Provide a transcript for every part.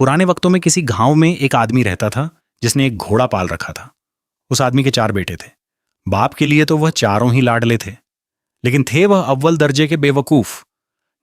पुराने वक्तों में किसी गांव में एक आदमी रहता था जिसने एक घोड़ा पाल रखा था। उस आदमी के 4 बेटे थे। बाप के लिए तो वह चारों ही लाडले थे, लेकिन थे वह अव्वल दर्जे के बेवकूफ।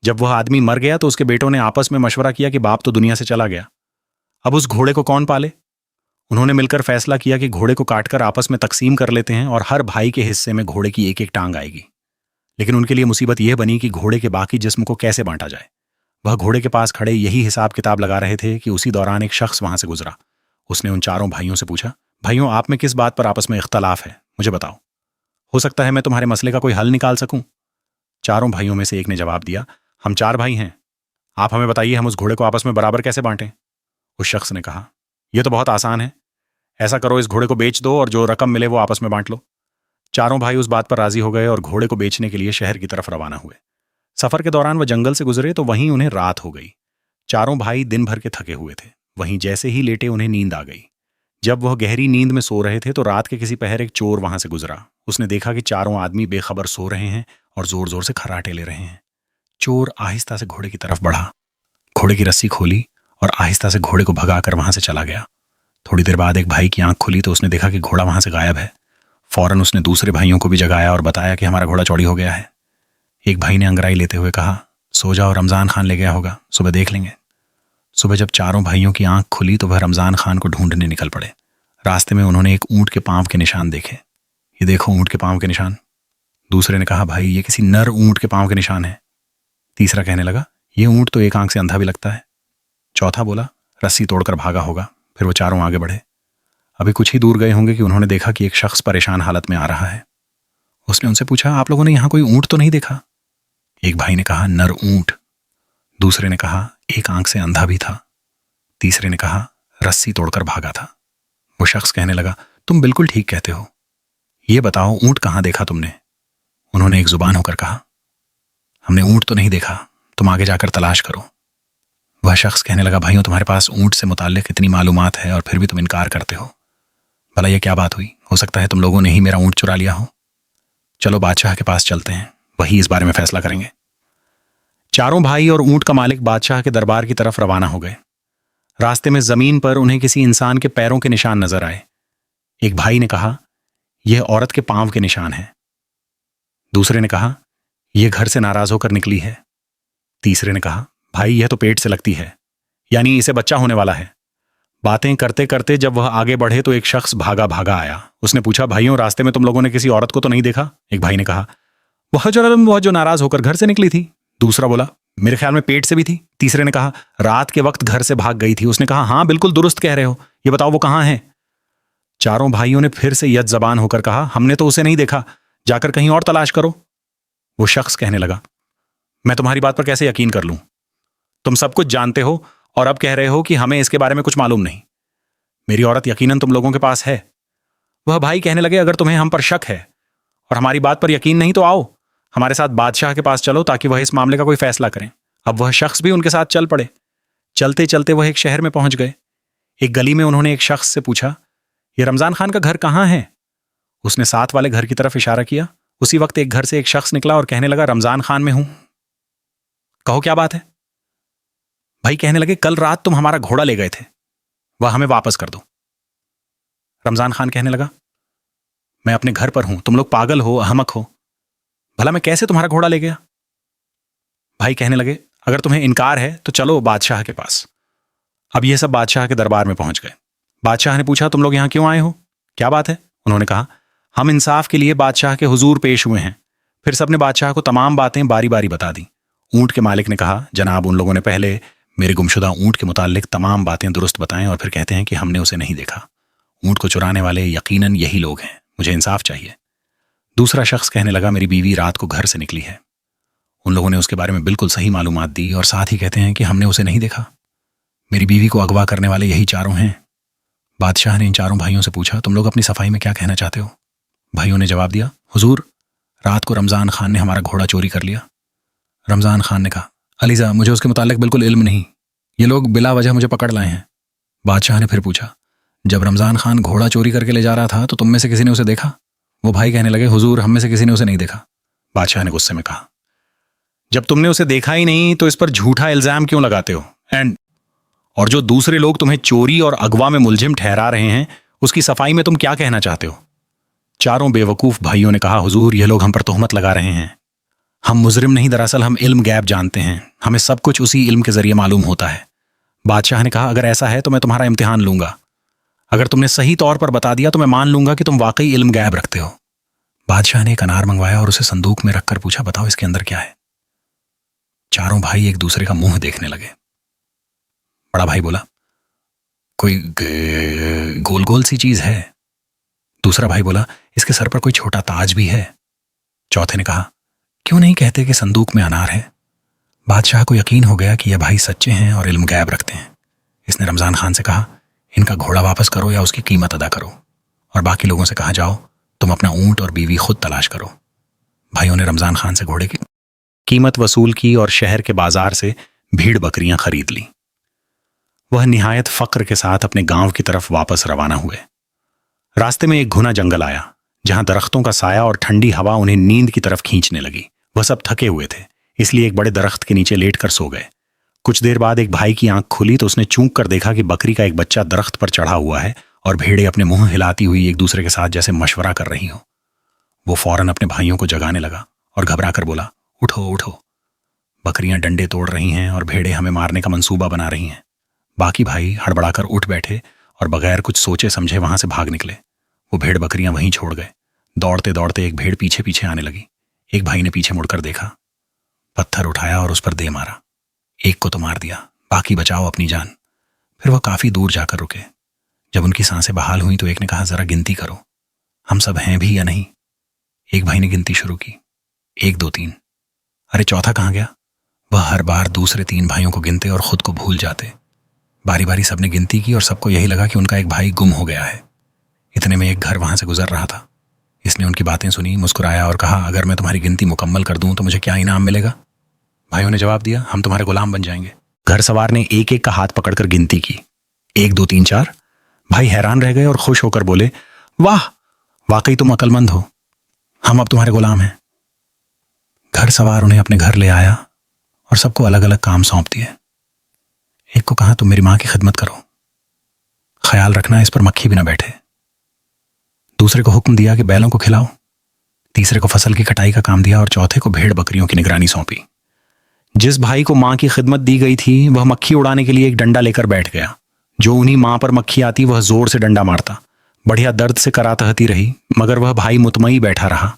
जब वह आदमी मर गया तो उसके बेटों ने आपस में मशवरा किया कि बाप तो दुनिया से चला गया, अब उस घोड़े को कौन पाले। उन्होंने मिलकर फैसला किया कि घोड़े को काटकर आपस में तकसीम कर लेते हैं और हर भाई के हिस्से में घोड़े की एक एक टांग आएगी। लेकिन उनके लिए मुसीबत यह बनी कि घोड़े के बाकी जिस्म को कैसे बांटा जाए। वह घोड़े के पास खड़े यही हिसाब किताब लगा रहे थे कि उसी दौरान एक शख्स वहां से गुजरा। उसने उन चारों भाइयों से पूछा, भाइयों, आप में किस बात पर आपस में इख्तलाफ है, मुझे बताओ। हो सकता है मैं तुम्हारे मसले का कोई हल निकाल सकूं। चारों भाइयों में से एक ने जवाब दिया, हम 4 भाई हैं, आप हमें बताइए हम उस घोड़े को आपस में बराबर कैसे बांटें। उस शख्स ने कहा, यह तो बहुत आसान है, ऐसा करो इस घोड़े को बेच दो और जो रकम मिले वो आपस में बांट लो। चारों भाई उस बात पर राजी हो गए और घोड़े को बेचने के लिए शहर की तरफ रवाना हुए। सफर के दौरान वह जंगल से गुजरे तो वहीं उन्हें रात हो गई। चारों भाई दिन भर के थके हुए थे। वहीं जैसे ही लेटे उन्हें नींद आ गई। जब वह गहरी नींद में सो रहे थे तो रात के किसी पहर एक चोर वहां से गुजरा। उसने देखा कि चारों आदमी बेखबर सो रहे हैं और जोर जोर से खर्राटे ले रहे हैं। चोर आहिस्ता से घोड़े की तरफ बढ़ा, घोड़े की रस्सी खोली और आहिस्ता से घोड़े को भगाकर वहां से चला गया। थोड़ी देर बाद एक भाई की आंख खुली तो उसने देखा कि घोड़ा वहां से गायब है। फौरन उसने दूसरे भाइयों को भी जगाया और बताया कि हमारा घोड़ा चोरी हो गया है। एक भाई ने अंगड़ाई लेते हुए कहा, सो जाओ, रमजान खान ले गया होगा, सुबह देख लेंगे। सुबह जब चारों भाइयों की आंख खुली तो वह रमजान खान को ढूंढने निकल पड़े। रास्ते में उन्होंने एक ऊंट के पांव के निशान देखे। ये देखो ऊंट के पांव के निशान। दूसरे ने कहा, भाई ये किसी नर ऊंट के पांव के निशान है। तीसरा कहने लगा, ये ऊंट तो एक आंख से अंधा भी लगता है। चौथा बोला, रस्सी तोड़कर भागा होगा। फिर वो चारों आगे बढ़े। अभी कुछ ही दूर गए होंगे कि उन्होंने देखा कि एक शख्स परेशान हालत में आ रहा है। उसने उनसे पूछा, आप लोगों ने यहां कोई ऊंट तो नहीं देखा? एक भाई ने कहा, नर ऊंट। दूसरे ने कहा, एक आंख से अंधा भी था। तीसरे ने कहा, रस्सी तोड़कर भागा था। वो शख्स कहने लगा, तुम बिल्कुल ठीक कहते हो, ये बताओ ऊंट कहां देखा तुमने? उन्होंने एक जुबान होकर कहा, हमने ऊंट तो नहीं देखा, तुम आगे जाकर तलाश करो। वह शख्स कहने लगा, भाइयों, तुम्हारे पास ऊंट से मुताल्लिक इतनी मालूमात है और फिर भी तुम इनकार करते हो। भला यह क्या बात हुई? हो सकता है तुम लोगों ने ही मेरा ऊंट चुरा लिया हो। चलो बादशाह के पास चलते हैं, वही इस बारे में फैसला करेंगे। चारों भाई और ऊंट का मालिक बादशाह के दरबार की तरफ रवाना हो गए। रास्ते में जमीन पर उन्हें किसी इंसान के पैरों के निशान नजर आए। एक भाई ने कहा, यह औरत के पांव के निशान हैं। दूसरे ने कहा, यह घर से नाराज होकर निकली है। तीसरे ने कहा, भाई यह तो पेट से लगती है, यानी इसे बच्चा होने वाला है। बातें करते करते जब वह आगे बढ़े तो एक शख्स भागा भागा आया। उसने पूछा, भाइयों, रास्ते में तुम लोगों ने किसी औरत को तो नहीं देखा? एक भाई ने कहा, वह जो नाराज होकर घर से निकली थी। दूसरा बोला, मेरे ख्याल में पेट से भी थी। तीसरे ने कहा, रात के वक्त घर से भाग गई थी। उसने कहा, हाँ बिल्कुल दुरुस्त कह रहे हो, ये बताओ वो कहाँ है? चारों भाइयों ने फिर से यद जबान होकर कहा, हमने तो उसे नहीं देखा, जाकर कहीं और तलाश करो। वो शख्स कहने लगा, मैं तुम्हारी बात पर कैसे यकीन कर लूं? तुम सब कुछ जानते हो और अब कह रहे हो कि हमें इसके बारे में कुछ मालूम नहीं। मेरी औरत यकीनन तुम लोगों के पास है। वह भाई कहने लगे, अगर तुम्हें हम पर शक है और हमारी बात पर यकीन नहीं तो आओ हमारे साथ बादशाह के पास चलो ताकि वह इस मामले का कोई फैसला करें। अब वह शख्स भी उनके साथ चल पड़े। चलते चलते वह एक शहर में पहुंच गए। एक गली में उन्होंने एक शख्स से पूछा, यह रमजान खान का घर कहाँ है? उसने साथ वाले घर की तरफ इशारा किया। उसी वक्त एक घर से एक शख्स निकला और कहने लगा, रमजान खान में हूं। कहो क्या बात है? भाई कहने लगे, कल रात तुम हमारा घोड़ा ले गए थे, वह हमें वापस कर दो। रमजान खान कहने लगा, मैं अपने घर पर हूं, तुम लोग पागल हो, अहमक हो, भला मैं कैसे तुम्हारा घोड़ा ले गया? भाई कहने लगे, अगर तुम्हें इनकार है तो चलो बादशाह के पास। अब यह सब बादशाह के दरबार में पहुंच गए। बादशाह ने पूछा, तुम लोग यहां क्यों आए हो, क्या बात है? उन्होंने कहा, हम इंसाफ के लिए बादशाह के हुजूर पेश हुए हैं। फिर सबने बादशाह को तमाम बातें बारी बारी बता दी। ऊंट के मालिक ने कहा, जनाब, उन लोगों ने पहले मेरे गुमशुदा ऊंट के मुताल्लिक तमाम बातें दुरुस्त बताएं और फिर कहते हैं कि हमने उसे नहीं देखा। ऊंट को चुराने वाले यकीनन यही लोग हैं, मुझे इंसाफ चाहिए। दूसरा शख्स कहने लगा, मेरी बीवी रात को घर से निकली है। उन लोगों ने उसके बारे में बिल्कुल सही मालूमात दी और साथ ही कहते हैं कि हमने उसे नहीं देखा। मेरी बीवी को अगवा करने वाले यही चारों हैं। बादशाह ने इन चारों भाइयों से पूछा, तुम लोग अपनी सफाई में क्या कहना चाहते हो? भाइयों ने जवाब दिया, हुजूर, रात को रमजान खान ने हमारा घोड़ा चोरी कर लिया। रमजान खान ने कहा, अलीजा, मुझे उसके मुताल्लिक बिल्कुल इल्म नहीं, ये लोग बिला वजह मुझे पकड़ लाए हैं। बादशाह ने फिर पूछा, जब रमजान खान घोड़ा चोरी करके ले जा रहा था तो तुम में से किसी ने उसे देखा? वो भाई कहने लगे, हुजूर, हम में से किसी ने उसे नहीं देखा। बादशाह ने गुस्से में कहा, जब तुमने उसे देखा ही नहीं तो इस पर झूठा इल्जाम क्यों लगाते हो? और जो दूसरे लोग तुम्हें चोरी और अगवा में मुलजिम ठहरा रहे हैं, उसकी सफाई में तुम क्या कहना चाहते हो? चारों बेवकूफ भाइयों ने कहा, हुजूर, ये लोग हम पर तोहमत लगा रहे हैं। हम मुजरिम नहीं, दरअसल हम इल्म गैब जानते हैं। हमें सब कुछ उसी इल्म के जरिए मालूम होता है। बादशाह ने कहा, अगर ऐसा है तो मैं तुम्हारा इम्तिहान लूंगा। अगर तुमने सही तौर पर बता दिया तो मैं मान लूंगा कि तुम वाकई इल्म गैब रखते हो। बादशाह ने एक अनार मंगवाया और उसे संदूक में रखकर पूछा, बताओ इसके अंदर क्या है? चारों भाई एक दूसरे का मुंह देखने लगे। बड़ा भाई बोला, कोई गोल गोल सी चीज है। दूसरा भाई बोला, इसके सर पर कोई छोटा ताज भी है। चौथे ने कहा, क्यों नहीं कहते कि संदूक में अनार है? बादशाह को यकीन हो गया कि यह भाई सच्चे हैं और इल्म गैब रखते हैं। इसने रमजान खान से कहा, इनका घोड़ा वापस करो या उसकी कीमत अदा करो, और बाकी लोगों से कहा, जाओ तुम अपना ऊंट और बीवी खुद तलाश करो। भाइयों ने रमजान खान से घोड़े की कीमत वसूल की और शहर के बाजार से भीड़ बकरियां खरीद ली। वह निहायत फक्र के साथ अपने गांव की तरफ वापस रवाना हुए। रास्ते में एक घुना जंगल आया, जहां दरख्तों का साया और ठंडी हवा उन्हें नींद की तरफ खींचने लगी। वह सब थके हुए थे, इसलिए एक बड़े दरख्त के नीचे लेटकर सो गए। कुछ देर बाद एक भाई की आंख खुली तो उसने चूक कर देखा कि बकरी का एक बच्चा दरख्त पर चढ़ा हुआ है और भेड़ें अपने मुंह हिलाती हुई एक दूसरे के साथ जैसे मशवरा कर रही हो। वो फौरन अपने भाइयों को जगाने लगा और घबरा कर बोला, उठो उठो, बकरियां डंडे तोड़ रही हैं और भेड़ें हमें मारने का मंसूबा बना रही हैं। बाकी भाई हड़बड़ाकर उठ बैठे और बगैर कुछ सोचे समझे वहां से भाग निकले। वो भेड़ बकरियां वहीं छोड़ गए। दौड़ते दौड़ते एक भेड़ पीछे पीछे आने लगी। एक भाई ने पीछे मुड़कर देखा, पत्थर उठाया और उस पर दे मारा। एक को तो मार दिया, बाकी बचाओ अपनी जान। फिर वह काफी दूर जाकर रुके। जब उनकी सांसें बहाल हुई तो एक ने कहा, जरा गिनती करो, हम सब हैं भी या नहीं? एक भाई ने गिनती शुरू की, 1 2 3। अरे चौथा कहाँ गया? वह हर बार दूसरे 3 भाइयों को गिनते और खुद को भूल जाते। बारी बारी सबने गिनती की और सबको यही लगा कि उनका एक भाई गुम हो गया है। इतने में एक घर वहां से गुजर रहा था। इसने उनकी बातें सुनी, मुस्कुराया और कहा, अगर मैं तुम्हारी गिनती मुकम्मल कर दूं तो मुझे क्या इनाम मिलेगा? भाइयों ने जवाब दिया, हम तुम्हारे गुलाम बन जाएंगे। घर सवार ने एक एक का हाथ पकड़कर गिनती की, 1 2 3 4। भाई हैरान रह गए और खुश होकर बोले, वाह, वाकई तुम अक्लमंद हो, हम अब तुम्हारे गुलाम हैं। घर सवार उन्हें अपने घर ले आया और सबको अलग अलग काम सौंप दिए। एक को कहा, तुम मेरी मां की खिदमत करो, ख्याल रखना इस पर मक्खी भी ना बैठे। दूसरे को हुक्म दिया कि बैलों को खिलाओ। तीसरे को फसल की कटाई का काम दिया और चौथे को भेड़ बकरियों की निगरानी सौंपी। जिस भाई को मां की खिदमत दी गई थी वह मक्खी उड़ाने के लिए एक डंडा लेकर बैठ गया। जो उन्हीं मां पर मक्खी आती वह जोर से डंडा मारता। बढ़िया दर्द से करातहती रही, मगर वह भाई मुतमई बैठा रहा।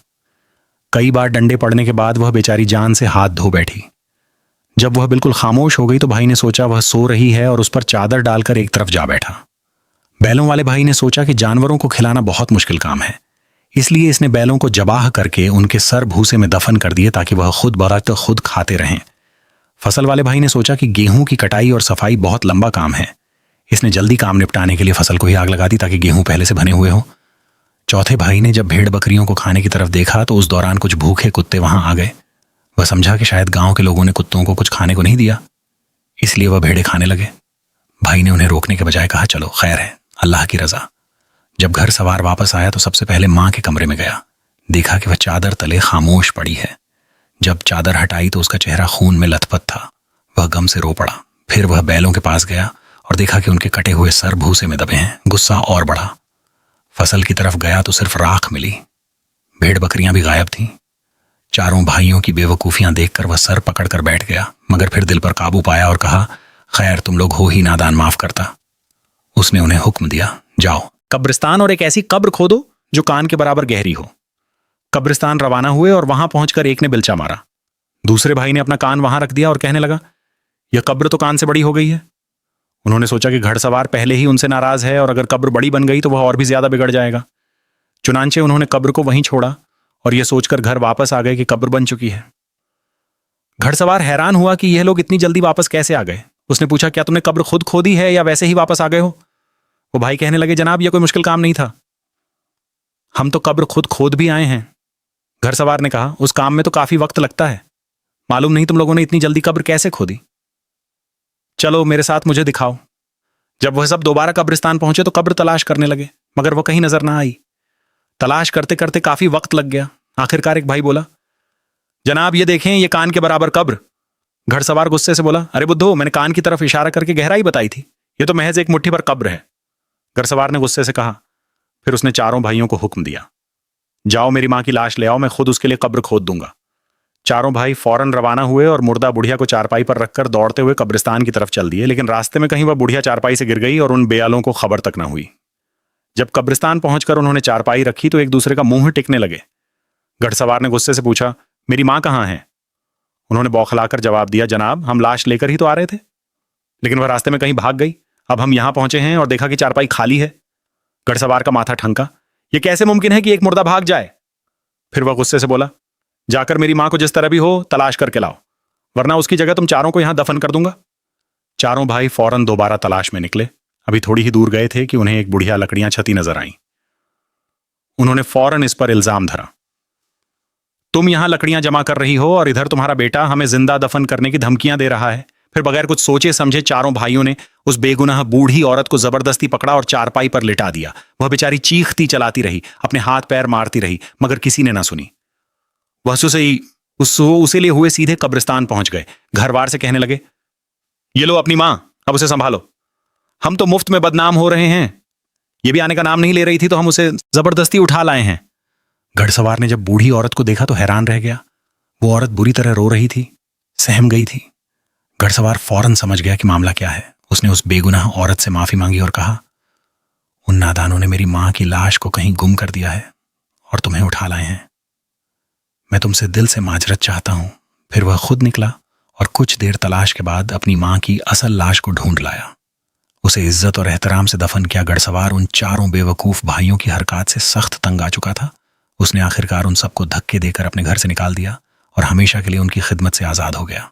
कई बार डंडे पड़ने के बाद वह बेचारी जान से हाथ धो बैठी। जब वह बिल्कुल खामोश हो गई तो भाई ने सोचा वह सो रही है और उस पर चादर डालकर एक तरफ जा बैठा। बैलों वाले भाई ने सोचा कि जानवरों को खिलाना बहुत मुश्किल काम है, इसलिए इसने बैलों को जबाह करके उनके सर भूसे में दफन कर दिए ताकि वह खुद बरात खुद खाते रहें। फसल वाले भाई ने सोचा कि गेहूं की कटाई और सफाई बहुत लंबा काम है। इसने जल्दी काम निपटाने के लिए फसल को ही आग लगा दी ताकि गेहूं पहले से बने हुए हो। चौथे भाई ने जब भेड़ बकरियों को खाने की तरफ देखा तो उस दौरान कुछ भूखे कुत्ते वहां आ गए। वह समझा कि शायद गांव के लोगों ने कुत्तों को कुछ खाने को नहीं दिया, इसलिए वह भेड़ें खाने लगे। भाई ने उन्हें रोकने के बजाय कहा, चलो खैर है, अल्लाह की रजा। जब घर सवार वापस आया तो सबसे पहले मां के कमरे में गया। देखा कि वह चादर तले खामोश पड़ी है। जब चादर हटाई तो उसका चेहरा खून में लथपथ था। वह गम से रो पड़ा। फिर वह बैलों के पास गया और देखा कि उनके कटे हुए सर भूसे में दबे हैं। गुस्सा और बढ़ा। फसल की तरफ गया तो सिर्फ राख मिली। भेड़ बकरियां भी गायब थीं। चारों भाइयों की बेवकूफियां देखकर वह सर पकड़कर बैठ गया, मगर फिर दिल पर काबू पाया और कहा, खैर तुम लोग हो ही नादान, माफ करता। उसने उन्हें हुक्म दिया, जाओ कब्रिस्तान और एक ऐसी कब्र खोदो जो कान के बराबर गहरी हो। कब्रिस्तान रवाना हुए और वहां पहुंचकर एक ने बिलचा मारा। दूसरे भाई ने अपना कान वहां रख दिया और कहने लगा, यह कब्र तो कान से बड़ी हो गई है। उन्होंने सोचा कि घड़सवार पहले ही उनसे नाराज है और अगर कब्र बड़ी बन गई तो वह और भी ज्यादा बिगड़ जाएगा। चुनांचे उन्होंने कब्र को वहीं छोड़ा और यह सोचकर घर वापस आ गए कि कब्र बन चुकी है। घड़सवार हैरान हुआ कि यह लोग इतनी जल्दी वापस कैसे आ गए। उसने पूछा, क्या तुमने कब्र खुद खोदी है या वैसे ही वापस आ गए हो? वो भाई कहने लगे, जनाब यह कोई मुश्किल काम नहीं था, हम तो कब्र खुद खोद भी आए हैं। घड़सवार ने कहा, उस काम में तो काफी वक्त लगता है, मालूम नहीं तुम लोगों ने इतनी जल्दी कब्र कैसे खोदी। चलो मेरे साथ मुझे दिखाओ। जब वह सब दोबारा कब्रिस्तान पहुंचे तो कब्र तलाश करने लगे, मगर वह कहीं नजर ना आई। तलाश करते करते काफी वक्त लग गया। आखिरकार एक भाई बोला, जनाब ये देखें, ये कान के बराबर कब्र। घड़सवार गुस्से से बोला, अरे बुद्धो, मैंने कान की तरफ इशारा करके गहराई बताई थी, ये तो महज एक मुट्ठी भर कब्र है, घरसवार ने गुस्से से कहा। फिर उसने चारों भाइयों को हुक्म दिया, जाओ मेरी मां की लाश ले आओ, मैं खुद उसके लिए कब्र खोद दूंगा। चारों भाई फौरन रवाना हुए और मुर्दा बुढ़िया को चारपाई पर रखकर दौड़ते हुए कब्रिस्तान की तरफ चल दिए। लेकिन रास्ते में कहीं वह बुढ़िया चारपाई से गिर गई और उन बेयालों को खबर तक न हुई। जब कब्रिस्तान पहुंचकर उन्होंने चारपाई रखी तो एक दूसरे का मुंह टिकने लगे। घड़सवार ने गुस्से से पूछा, मेरी मां कहाँ है? उन्होंने बौखलाकर जवाब दिया, जनाब हम लाश लेकर ही तो आ रहे थे, लेकिन वह रास्ते में कहीं भाग गई। अब हम यहां पहुंचे हैं और देखा कि चारपाई खाली है। घड़सवार का माथा ठनका, यह कैसे मुमकिन है कि एक मुर्दा भाग जाए? फिर वह गुस्से से बोला, जाकर मेरी मां को जिस तरह भी हो तलाश करके लाओ, वरना उसकी जगह तुम चारों को यहां दफन कर दूंगा। चारों भाई फौरन दोबारा तलाश में निकले। अभी थोड़ी ही दूर गए थे कि उन्हें एक बुढ़िया लकड़ियां छती नजर आईं। उन्होंने फौरन इस पर इल्जाम धरा, तुम यहां लकड़ियां जमा कर रही हो और इधर तुम्हारा बेटा हमें जिंदा दफन करने की धमकियां दे रहा है। फिर बगैर कुछ सोचे समझे चारों भाइयों ने उस बेगुनाह बूढ़ी औरत को जबरदस्ती पकड़ा और चारपाई पर लिटा दिया। वह बेचारी चीखती चलाती रही, अपने हाथ पैर मारती रही, मगर किसी ने ना सुनी। वह उसे लिए हुए सीधे कब्रिस्तान पहुंच गए। घरवार से कहने लगे, ये लो अपनी मां, अब उसे संभालो। हम तो मुफ्त में बदनाम हो रहे हैं, ये भी आने का नाम नहीं ले रही थी तो हम उसे जबरदस्ती उठा लाए हैं। घड़सवार ने जब बूढ़ी औरत को देखा तो हैरान रह गया। वो औरत बुरी तरह रो रही थी, सहम गई थी। घड़सवार फौरन समझ गया कि मामला क्या है। उसने उस बेगुनाह औरत से माफी मांगी और कहा, उन नादानों ने मेरी मां की लाश को कहीं गुम कर दिया है और तुम्हें उठा लाए हैं। मैं तुमसे दिल से माजरत चाहता हूं। फिर वह खुद निकला और कुछ देर तलाश के बाद अपनी मां की असल लाश को ढूंढ लाया। उसे इज्जत और एहतराम से दफन किया। घड़सवार उन चारों बेवकूफ भाइयों की हरकत से सख्त तंग आ चुका था। उसने आखिरकार उन सबको धक्के देकर अपने घर से निकाल दिया और हमेशा के लिए उनकी खिदमत से आजाद हो गया।